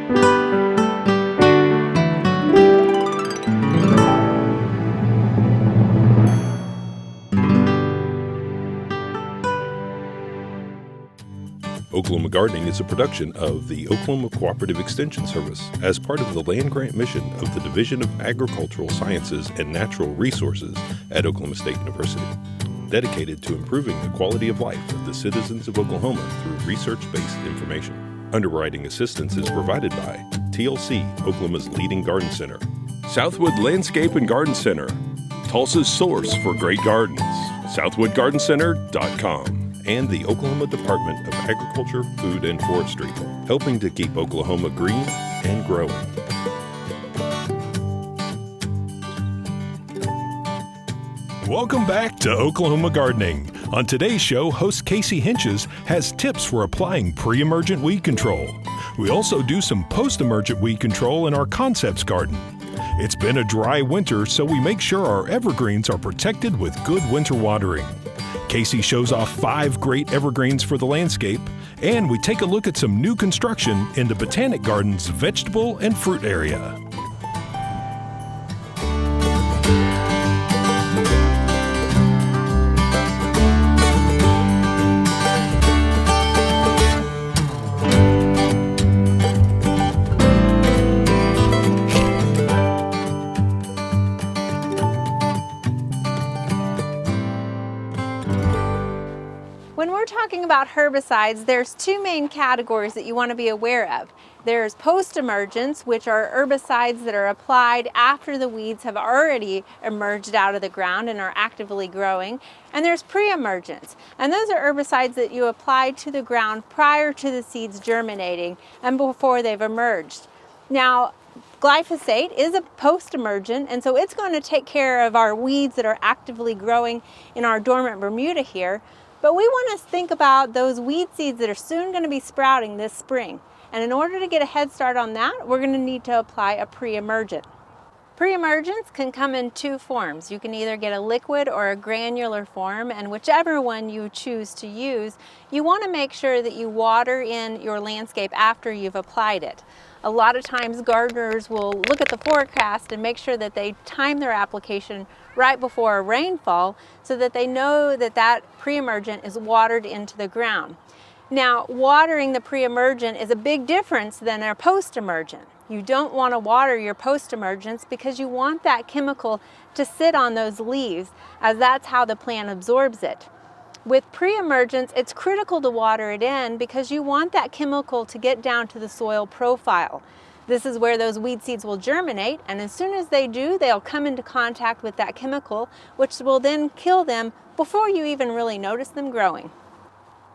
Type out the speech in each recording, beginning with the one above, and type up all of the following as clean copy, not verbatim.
Oklahoma Gardening is a production of the Oklahoma Cooperative Extension Service as part of the land grant mission of the Division of Agricultural Sciences and Natural Resources at Oklahoma State University, dedicated to improving the quality of life of the citizens of Oklahoma through research-based information. Underwriting assistance is provided by TLC, Oklahoma's leading garden center, Southwood Landscape and Garden Center, Tulsa's source for great gardens, southwoodgardencenter.com. and the Oklahoma Department of Agriculture, Food, and Forestry, helping to keep Oklahoma green and growing. Welcome back to Oklahoma Gardening. On today's show, host Casey Hentges has tips for applying pre-emergent weed control. We also do some post-emergent weed control in our concepts garden. It's been a dry winter, so we make sure our evergreens are protected with good winter watering. Casey shows off 5 great evergreens for the landscape, and we take a look at some new construction in the Botanic Garden's vegetable and fruit area. When we're talking about herbicides, there's 2 main categories that you want to be aware of. There's post-emergence, which are herbicides that are applied after the weeds have already emerged out of the ground and are actively growing. And there's pre-emergence, and those are herbicides that you apply to the ground prior to the seeds germinating and before they've emerged. Now, glyphosate is a post-emergent, and so it's going to take care of our weeds that are actively growing in our dormant Bermuda here. But we want to think about those weed seeds that are soon going to be sprouting this spring. And in order to get a head start on that, we're going to need to apply a pre-emergent. Pre-emergence can come in 2 forms. You can either get a liquid or a granular form, and whichever one you choose to use, you want to make sure that you water in your landscape after you've applied it. A lot of times gardeners will look at the forecast and make sure that they time their application right before a rainfall so that they know that that pre-emergent is watered into the ground. Now, watering the pre-emergent is a big difference than a post-emergent. You don't want to water your post-emergents because you want that chemical to sit on those leaves, as that's how the plant absorbs it. With pre-emergence, it's critical to water it in because you want that chemical to get down to the soil profile. This is where those weed seeds will germinate, and as soon as they do, they'll come into contact with that chemical, which will then kill them before you even really notice them growing.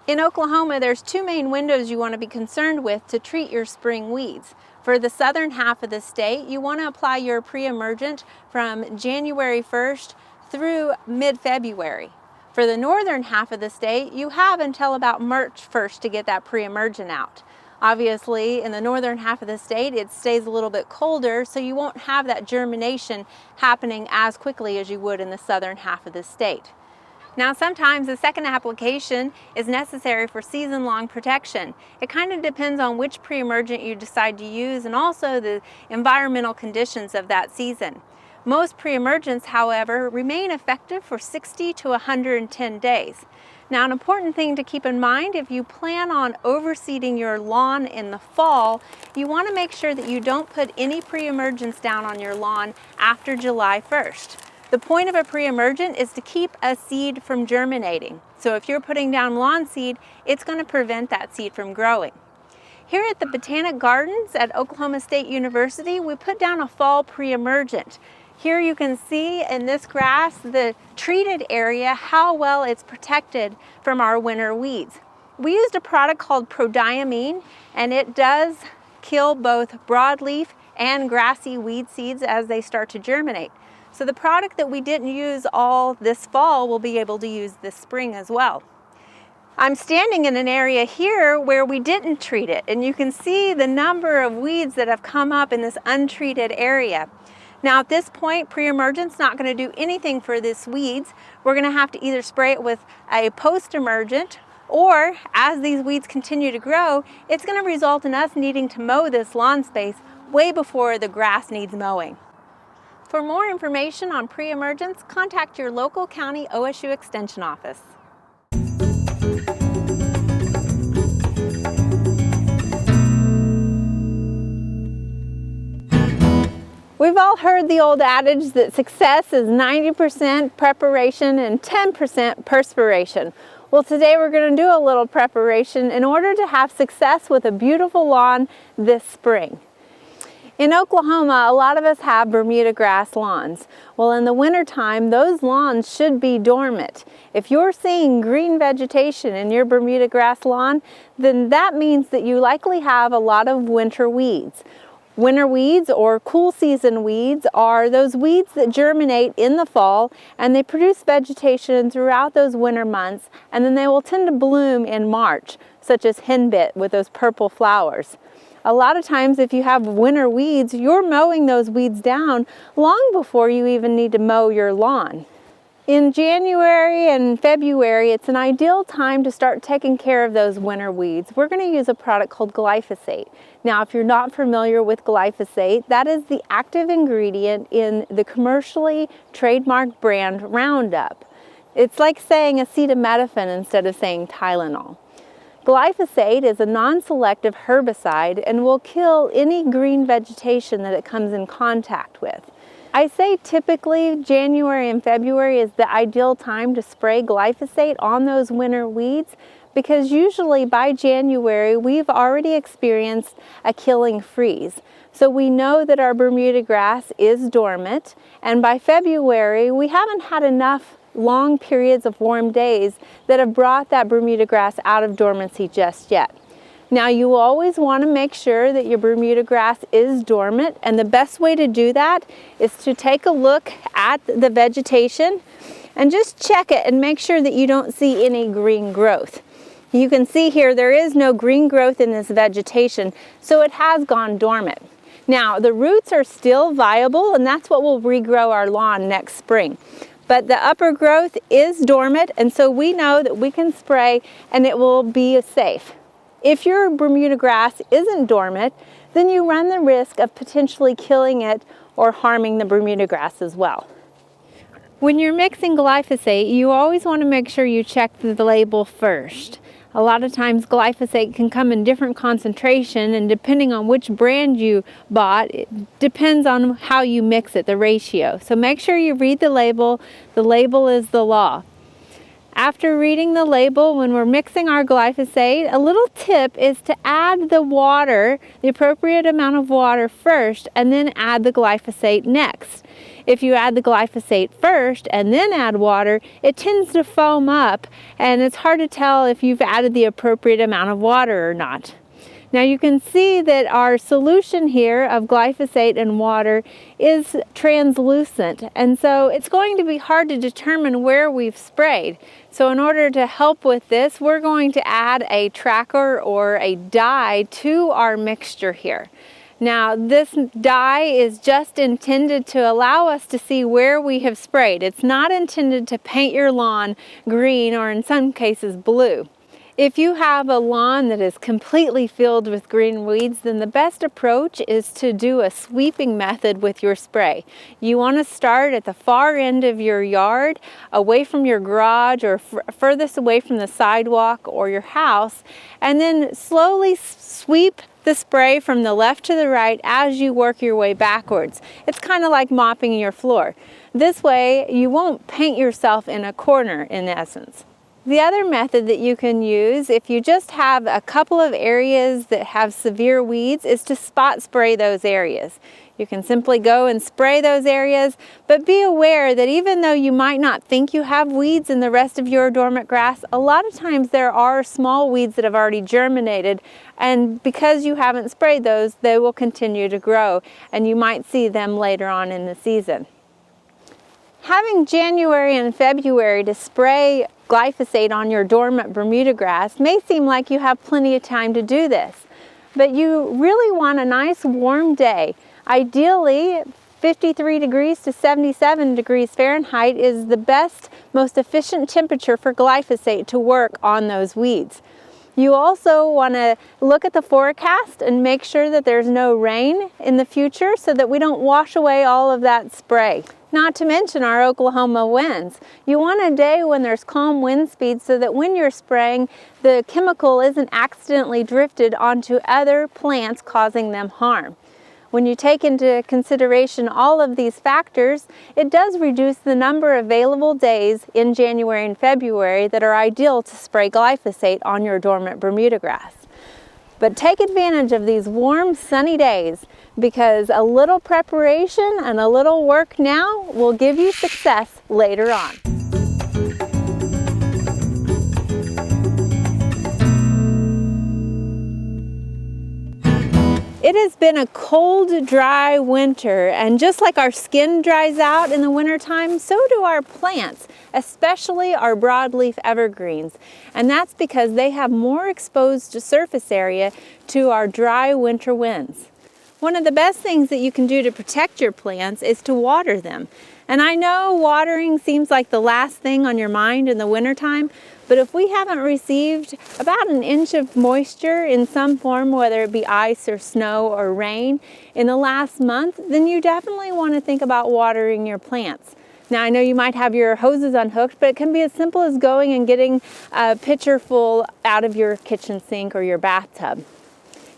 In Oklahoma, there's 2 main windows you want to be concerned with to treat your spring weeds. For the southern half of the state, you want to apply your pre-emergent from January 1st through mid-February. For the northern half of the state, you have until about March 1st to get that pre-emergent out. Obviously, in the northern half of the state, it stays a little bit colder, so you won't have that germination happening as quickly as you would in the southern half of the state. Now, sometimes the second application is necessary for season-long protection. It kind of depends on which pre-emergent you decide to use and also the environmental conditions of that season. Most pre-emergents, however, remain effective for 60 to 110 days. Now, an important thing to keep in mind, if you plan on overseeding your lawn in the fall, you want to make sure that you don't put any pre-emergents down on your lawn after July 1st. The point of a pre-emergent is to keep a seed from germinating. So if you're putting down lawn seed, it's going to prevent that seed from growing. Here at the Botanic Gardens at Oklahoma State University, we put down a fall pre-emergent. Here you can see in this grass, the treated area, how well it's protected from our winter weeds. We used a product called prodiamine, and it does kill both broadleaf and grassy weed seeds as they start to germinate. So the product that we didn't use all this fall, we'll be able to use this spring as well. I'm standing in an area here where we didn't treat it, and you can see the number of weeds that have come up in this untreated area. Now at this point, pre-emergent's not going to do anything for this weeds. We're going to have to either spray it with a post-emergent Or as these weeds continue to grow, it's going to result in us needing to mow this lawn space way before the grass needs mowing. For more information on pre-emergence, contact your local county OSU Extension office. We've all heard the old adage that success is 90% preparation and 10% perspiration. Well, today we're going to do a little preparation in order to have success with a beautiful lawn this spring. In Oklahoma, a lot of us have Bermuda grass lawns. Well, in the wintertime, those lawns should be dormant. If you're seeing green vegetation in your Bermuda grass lawn, then that means that you likely have a lot of winter weeds. Winter weeds, or cool season weeds, are those weeds that germinate in the fall and they produce vegetation throughout those winter months, and then they will tend to bloom in March, such as henbit with those purple flowers. A lot of times if you have winter weeds, you're mowing those weeds down long before you even need to mow your lawn. In January and February, it's an ideal time to start taking care of those winter weeds. We're going to use a product called glyphosate. Now, if you're not familiar with glyphosate, that is the active ingredient in the commercially trademarked brand Roundup. It's like saying acetaminophen instead of saying Tylenol. Glyphosate is a non-selective herbicide and will kill any green vegetation that it comes in contact with. I say typically January and February is the ideal time to spray glyphosate on those winter weeds, because usually by January we've already experienced a killing freeze. So we know that our Bermuda grass is dormant, and by February we haven't had enough long periods of warm days that have brought that Bermuda grass out of dormancy just yet. Now, you always want to make sure that your Bermuda grass is dormant, and the best way to do that is to take a look at the vegetation and just check it and make sure that you don't see any green growth. You can see here there is no green growth in this vegetation, so it has gone dormant. Now, the roots are still viable, and that's what will regrow our lawn next spring. But the upper growth is dormant, and so we know that we can spray and it will be safe. If your Bermuda grass isn't dormant, then you run the risk of potentially killing it or harming the Bermuda grass as well. When you're mixing glyphosate, you always want to make sure you check the label first. A lot of times glyphosate can come in different concentration, and depending on which brand you bought, it depends on how you mix it, the ratio. So make sure you read the label. The label is the law. After reading the label, when we're mixing our glyphosate, a little tip is to add the water, the appropriate amount of water first, and then add the glyphosate next. If you add the glyphosate first and then add water, it tends to foam up, and it's hard to tell if you've added the appropriate amount of water or not. Now you can see that our solution here of glyphosate and water is translucent, and so it's going to be hard to determine where we've sprayed. So in order to help with this, we're going to add a tracker or a dye to our mixture here. Now this dye is just intended to allow us to see where we have sprayed. It's not intended to paint your lawn green or in some cases blue. If you have a lawn that is completely filled with green weeds, then the best approach is to do a sweeping method with your spray. You want to start at the far end of your yard, away from your garage or furthest away from the sidewalk or your house, and then slowly sweep the spray from the left to the right as you work your way backwards. It's kind of like mopping your floor. This way you won't paint yourself in a corner in essence. The other method that you can use if you just have a couple of areas that have severe weeds is to spot spray those areas. You can simply go and spray those areas, but be aware that even though you might not think you have weeds in the rest of your dormant grass, a lot of times there are small weeds that have already germinated, and because you haven't sprayed those, they will continue to grow, and you might see them later on in the season. Having January and February to spray glyphosate on your dormant Bermuda grass may seem like you have plenty of time to do this, but you really want a nice warm day. Ideally, 53 degrees to 77 degrees Fahrenheit is the best, most efficient temperature for glyphosate to work on those weeds. You also want to look at the forecast and make sure that there's no rain in the future so that we don't wash away all of that spray. Not to mention our Oklahoma winds. You want a day when there's calm wind speeds so that when you're spraying, the chemical isn't accidentally drifted onto other plants causing them harm. When you take into consideration all of these factors, it does reduce the number of available days in January and February that are ideal to spray glyphosate on your dormant Bermuda grass. But take advantage of these warm, sunny days because a little preparation and a little work now will give you success later on. It has been a cold, dry winter, and just like our skin dries out in the wintertime, so do our plants, especially our broadleaf evergreens. And that's because they have more exposed surface area to our dry winter winds. One of the best things that you can do to protect your plants is to water them. And I know watering seems like the last thing on your mind in the wintertime, but if we haven't received about an inch of moisture in some form, whether it be ice or snow or rain, in the last month, then you definitely want to think about watering your plants. Now, I know you might have your hoses unhooked, but it can be as simple as going and getting a pitcher full out of your kitchen sink or your bathtub.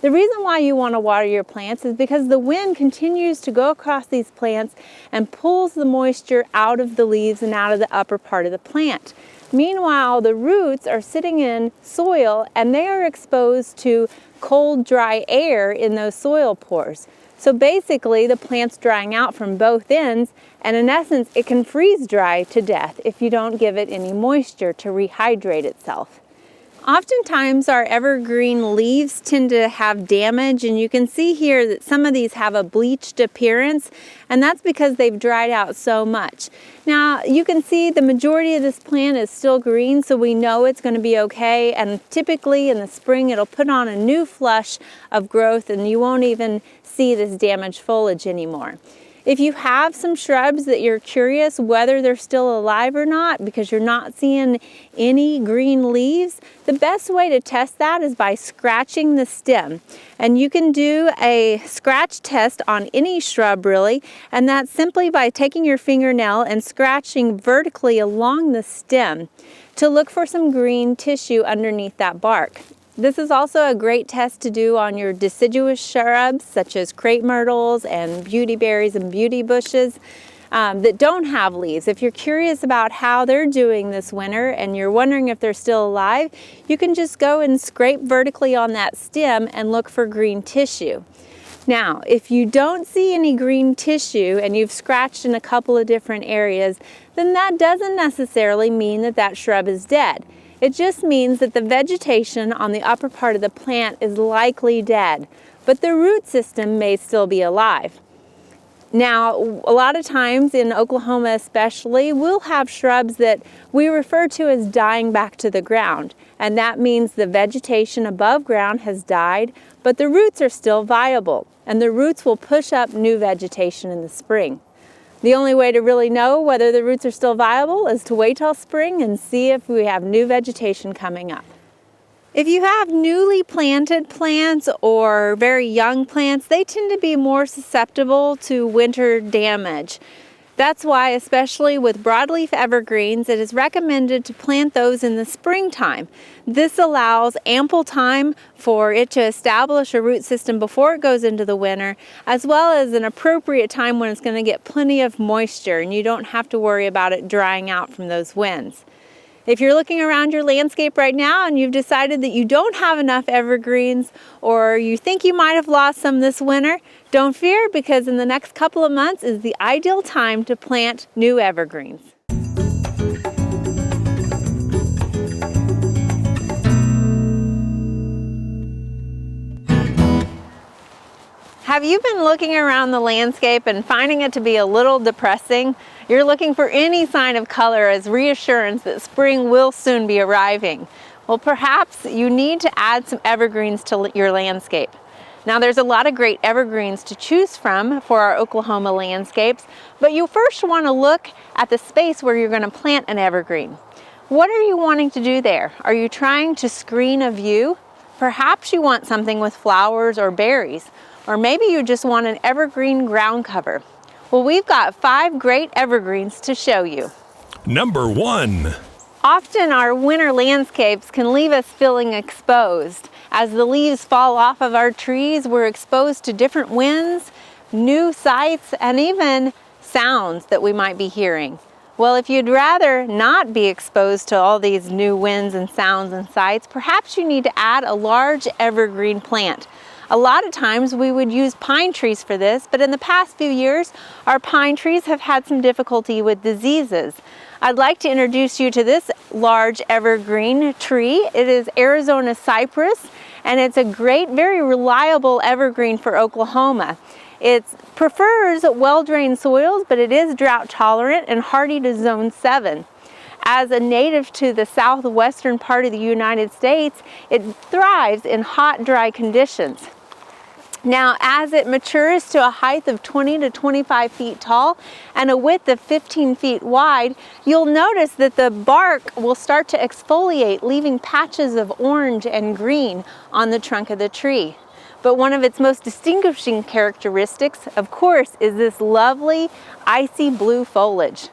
The reason why you want to water your plants is because the wind continues to go across these plants and pulls the moisture out of the leaves and out of the upper part of the plant. Meanwhile, the roots are sitting in soil and they are exposed to cold, dry air in those soil pores. So basically, the plant's drying out from both ends, and in essence, it can freeze dry to death if you don't give it any moisture to rehydrate itself. Oftentimes our evergreen leaves tend to have damage, and you can see here that some of these have a bleached appearance, and that's because they've dried out so much. Now you can see the majority of this plant is still green, so we know it's going to be okay, and typically in the spring it'll put on a new flush of growth and you won't even see this damaged foliage anymore. If you have some shrubs that you're curious whether they're still alive or not because you're not seeing any green leaves, the best way to test that is by scratching the stem. And you can do a scratch test on any shrub really, and that's simply by taking your fingernail and scratching vertically along the stem to look for some green tissue underneath that bark. This is also a great test to do on your deciduous shrubs such as crepe myrtles and beautyberries and beauty bushes that don't have leaves. If you're curious about how they're doing this winter and you're wondering if they're still alive, you can just go and scrape vertically on that stem and look for green tissue. Now, if you don't see any green tissue and you've scratched in a couple of different areas, then that doesn't necessarily mean that that shrub is dead. It just means that the vegetation on the upper part of the plant is likely dead, but the root system may still be alive. Now, a lot of times in Oklahoma especially, we'll have shrubs that we refer to as dying back to the ground, and that means the vegetation above ground has died, but the roots are still viable, and the roots will push up new vegetation in the spring. The only way to really know whether the roots are still viable is to wait till spring and see if we have new vegetation coming up. If you have newly planted plants or very young plants, they tend to be more susceptible to winter damage. That's why, especially with broadleaf evergreens, it is recommended to plant those in the springtime. This allows ample time for it to establish a root system before it goes into the winter, as well as an appropriate time when it's going to get plenty of moisture and you don't have to worry about it drying out from those winds. If you're looking around your landscape right now and you've decided that you don't have enough evergreens or you think you might have lost some this winter, don't fear, because in the next couple of months is the ideal time to plant new evergreens. Have you been looking around the landscape and finding it to be a little depressing? You're looking for any sign of color as reassurance that spring will soon be arriving. Well, perhaps you need to add some evergreens to your landscape. Now there's a lot of great evergreens to choose from for our Oklahoma landscapes, but you first want to look at the space where you're going to plant an evergreen. What are you wanting to do there? Are you trying to screen a view? Perhaps you want something with flowers or berries, or maybe you just want an evergreen ground cover. Well, we've got 5 great evergreens to show you. Number 1. Often our winter landscapes can leave us feeling exposed. As the leaves fall off of our trees, we're exposed to different winds, new sights, and even sounds that we might be hearing. Well, if you'd rather not be exposed to all these new winds and sounds and sights, perhaps you need to add a large evergreen plant. A lot of times we would use pine trees for this, but in the past few years, our pine trees have had some difficulty with diseases. I'd like to introduce you to this large evergreen tree. It is Arizona cypress, and it's a great, very reliable evergreen for Oklahoma. It prefers well-drained soils, but it is drought tolerant and hardy to zone 7. As a native to the southwestern part of the United States, it thrives in hot, dry conditions. Now, as it matures to a height of 20 to 25 feet tall and a width of 15 feet wide, you'll notice that the bark will start to exfoliate, leaving patches of orange and green on the trunk of the tree. But one of its most distinguishing characteristics, of course, is this lovely icy blue foliage.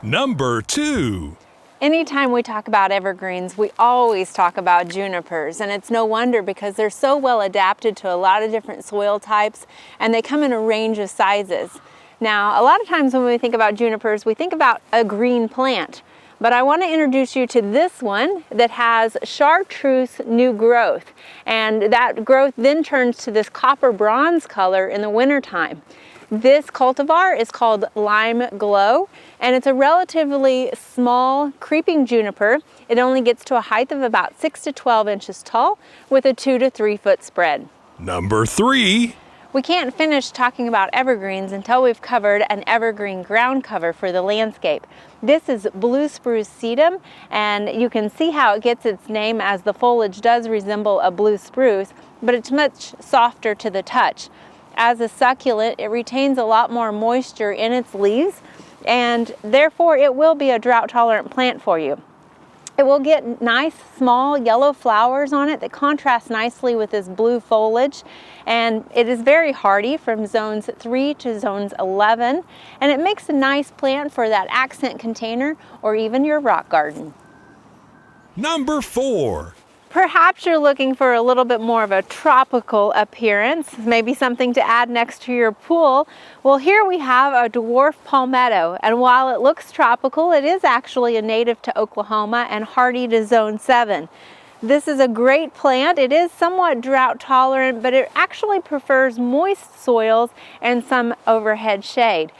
Number 2. Anytime we talk about evergreens, we always talk about junipers, and it's no wonder because they're so well adapted to a lot of different soil types, and they come in a range of sizes. Now, a lot of times when we think about junipers, we think about a green plant, but I want to introduce you to this one that has chartreuse new growth, and that growth then turns to this copper bronze color in the wintertime. This cultivar is called Lime Glow, and it's a relatively small creeping juniper. It only gets to a height of about 6 to 12 inches tall with a 2 to 3 foot spread. Number 3. We can't finish talking about evergreens until we've covered an evergreen ground cover for the landscape. This is blue spruce sedum, and you can see how it gets its name as the foliage does resemble a blue spruce, but it's much softer to the touch. As a succulent, it retains a lot more moisture in its leaves, and therefore it will be a drought-tolerant plant for you. It will get nice, small yellow flowers on it that contrast nicely with this blue foliage, and it is very hardy from zones 3 to zones 11, and it makes a nice plant for that accent container or even your rock garden. Number 4. Perhaps you're looking for a little bit more of a tropical appearance, maybe something to add next to your pool. Well, here we have a dwarf palmetto, and while it looks tropical, it is actually a native to Oklahoma and hardy to zone 7. This is a great plant. It is somewhat drought tolerant, but it actually prefers moist soils and some overhead shade.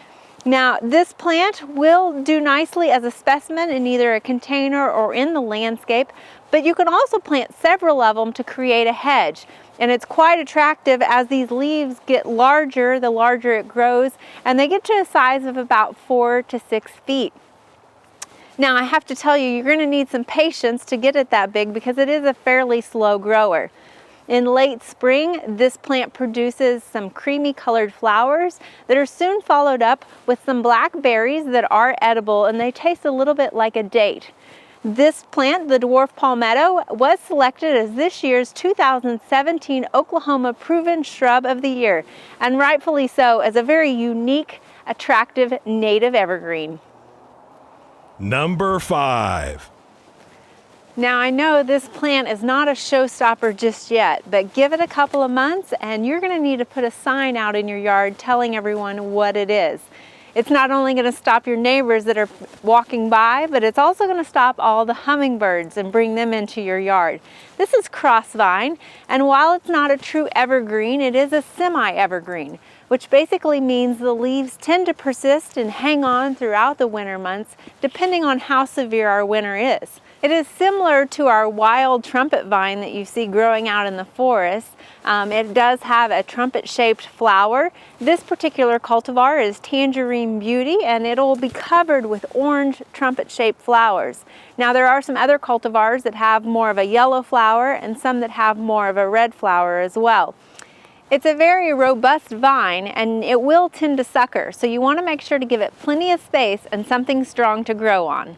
Now, this plant will do nicely as a specimen in either a container or in the landscape, but you can also plant several of them to create a hedge. And it's quite attractive as these leaves get larger, the larger it grows, and they get to a size of about 4 to 6 feet. Now, I have to tell you, you're going to need some patience to get it that big because it is a fairly slow grower. In late spring, this plant produces some creamy colored flowers that are soon followed up with some black berries that are edible, and they taste a little bit like a date. This plant, the dwarf palmetto, was selected as this year's 2017 Oklahoma Proven Shrub of the Year, and rightfully so, as a very unique, attractive native evergreen. Number 5. Now, I know this plant is not a showstopper just yet, but give it a couple of months and you're going to need to put a sign out in your yard telling everyone what it is. It's not only going to stop your neighbors that are walking by, but it's also going to stop all the hummingbirds and bring them into your yard. This is crossvine, and while it's not a true evergreen, it is a semi-evergreen, which basically means the leaves tend to persist and hang on throughout the winter months, depending on how severe our winter is. It is similar to our wild trumpet vine that you see growing out in the forest. It does have a trumpet-shaped flower. This particular cultivar is Tangerine Beauty, and it'll be covered with orange trumpet-shaped flowers. Now there are some other cultivars that have more of a yellow flower and some that have more of a red flower as well. It's a very robust vine and it will tend to sucker, so you want to make sure to give it plenty of space and something strong to grow on.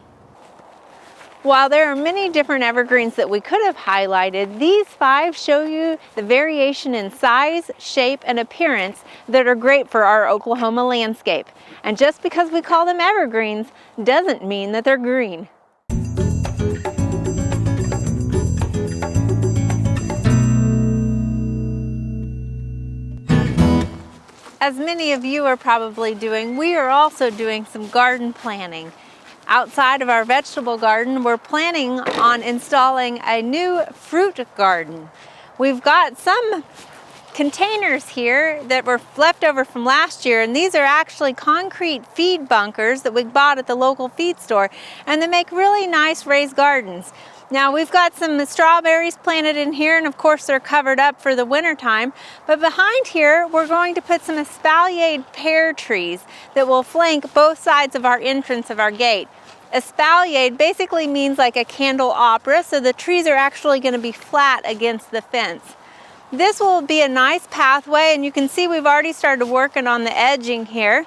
While there are many different evergreens that we could have highlighted, these 5 show you the variation in size, shape, and appearance that are great for our Oklahoma landscape. And just because we call them evergreens doesn't mean that they're green. As many of you are probably doing, we are also doing some garden planning. Outside of our vegetable garden, we're planning on installing a new fruit garden. We've got some containers here that were left over from last year, and these are actually concrete feed bunkers that we bought at the local feed store, and they make really nice raised gardens. Now we've got some strawberries planted in here, and of course they're covered up for the winter time. But behind here, we're going to put some espaliered pear trees that will flank both sides of our entrance of our gate. Espaliered basically means like a candelabra, so the trees are actually going to be flat against the fence. This will be a nice pathway, and you can see we've already started working on the edging here.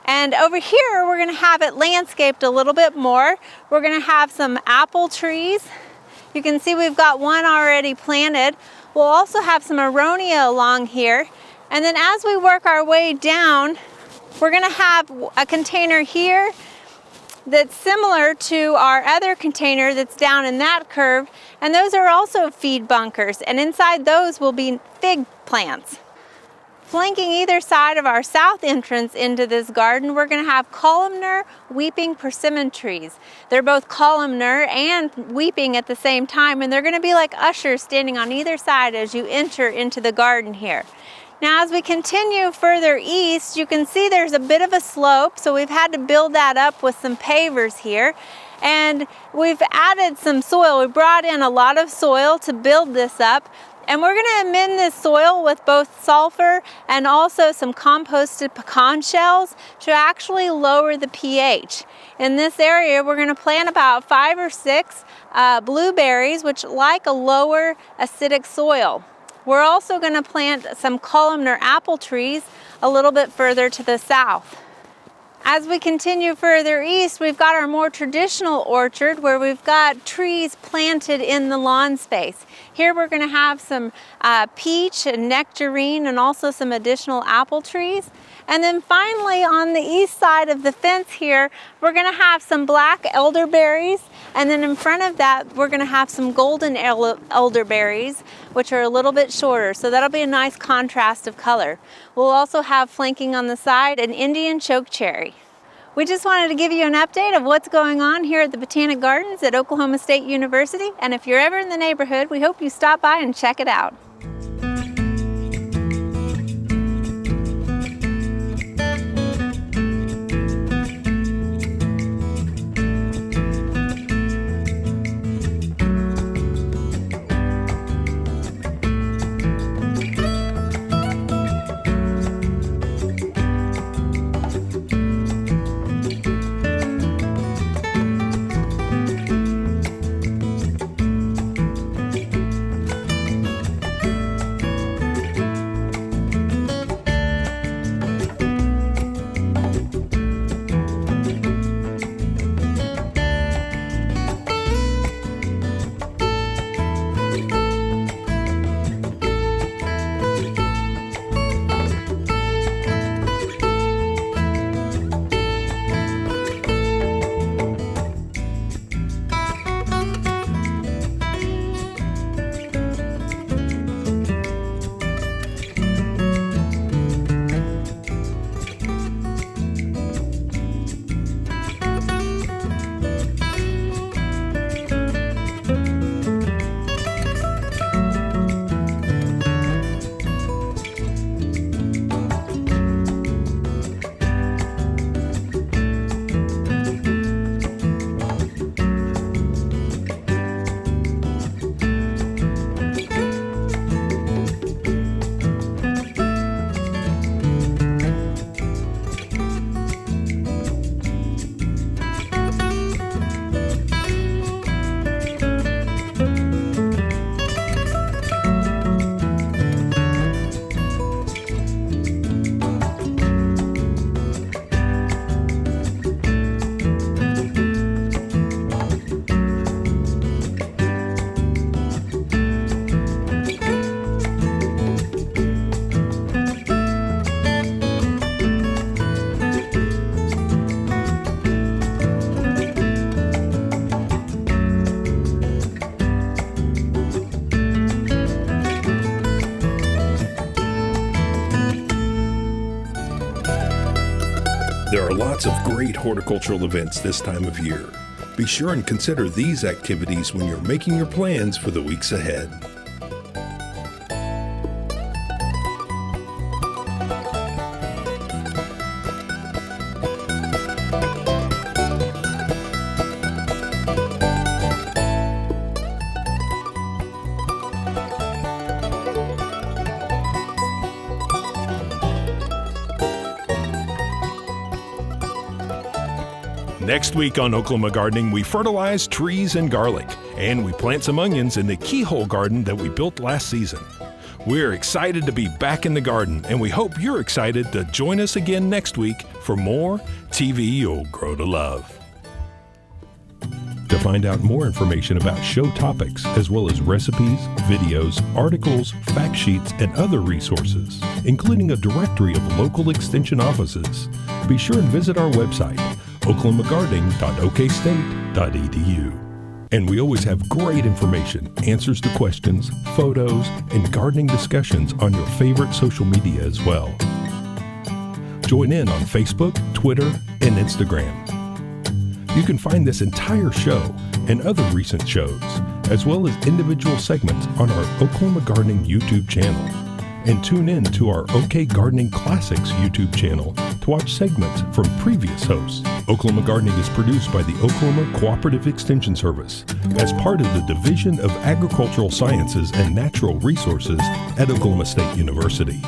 And over here, we're going to have it landscaped a little bit more. We're going to have some apple trees. You can see we've got one already planted. We'll also have some aronia along here. And then as we work our way down, we're going to have a container here that's similar to our other container that's down in that curve. And those are also feed bunkers. And inside those will be fig plants. Flanking either side of our south entrance into this garden, we're going to have columnar weeping persimmon trees. They're both columnar and weeping at the same time, and they're going to be like ushers standing on either side as you enter into the garden here. Now as we continue further east, you can see there's a bit of a slope, so we've had to build that up with some pavers here. And we've added some soil. We brought in a lot of soil to build this up. And we're going to amend this soil with both sulfur and also some composted pecan shells to actually lower the pH. In this area, we're going to plant about 5 or 6 blueberries, which like a lower acidic soil. We're also going to plant some columnar apple trees a little bit further to the south. As we continue further east, we've got our more traditional orchard where we've got trees planted in the lawn space. Here we're going to have some peach and nectarine and also some additional apple trees. And then finally on the east side of the fence here, we're going to have some black elderberries. And then in front of that, we're going to have some golden elderberries, which are a little bit shorter. So that'll be a nice contrast of color. We'll also have flanking on the side an Indian chokecherry. We just wanted to give you an update of what's going on here at the Botanic Gardens at Oklahoma State University. And if you're ever in the neighborhood, we hope you stop by and check it out. There are lots of great horticultural events this time of year. Be sure and consider these activities when you're making your plans for the weeks ahead. Next week on Oklahoma Gardening, we fertilize trees and garlic, and we plant some onions in the keyhole garden that we built last season. We're excited to be back in the garden, and we hope you're excited to join us again next week for more TV You'll Grow to Love. To find out more information about show topics, as well as recipes, videos, articles, fact sheets, and other resources, including a directory of local extension offices, be sure and visit our website, oklahomagardening.okstate.edu. And we always have great information, answers to questions, photos, and gardening discussions on your favorite social media as well. Join in on Facebook, Twitter, and Instagram. You can find this entire show and other recent shows, as well as individual segments on our Oklahoma Gardening YouTube channel. And tune in to our OK Gardening Classics YouTube channel to watch segments from previous hosts. Oklahoma Gardening is produced by the Oklahoma Cooperative Extension Service as part of the Division of Agricultural Sciences and Natural Resources at Oklahoma State University.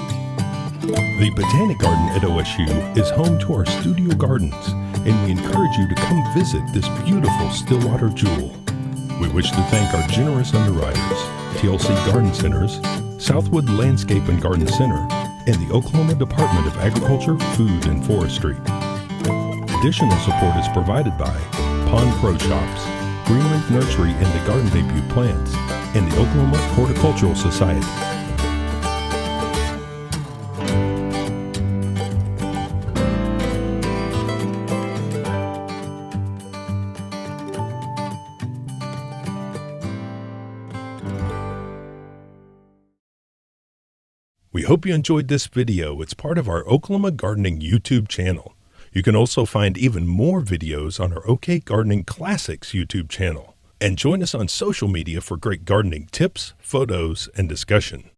The Botanic Garden at OSU is home to our studio gardens, and we encourage you to come visit this beautiful Stillwater jewel. We wish to thank our generous underwriters, TLC Garden Centers, Southwood Landscape and Garden Center, and the Oklahoma Department of Agriculture, Food, and Forestry. Additional support is provided by Pond Pro Shops, Greenleaf Nursery and the Garden Debut Plants, and the Oklahoma Horticultural Society. We hope you enjoyed this video. It's part of our Oklahoma Gardening YouTube channel. You can also find even more videos on our OK Gardening Classics YouTube channel. And join us on social media for great gardening tips, photos, and discussion.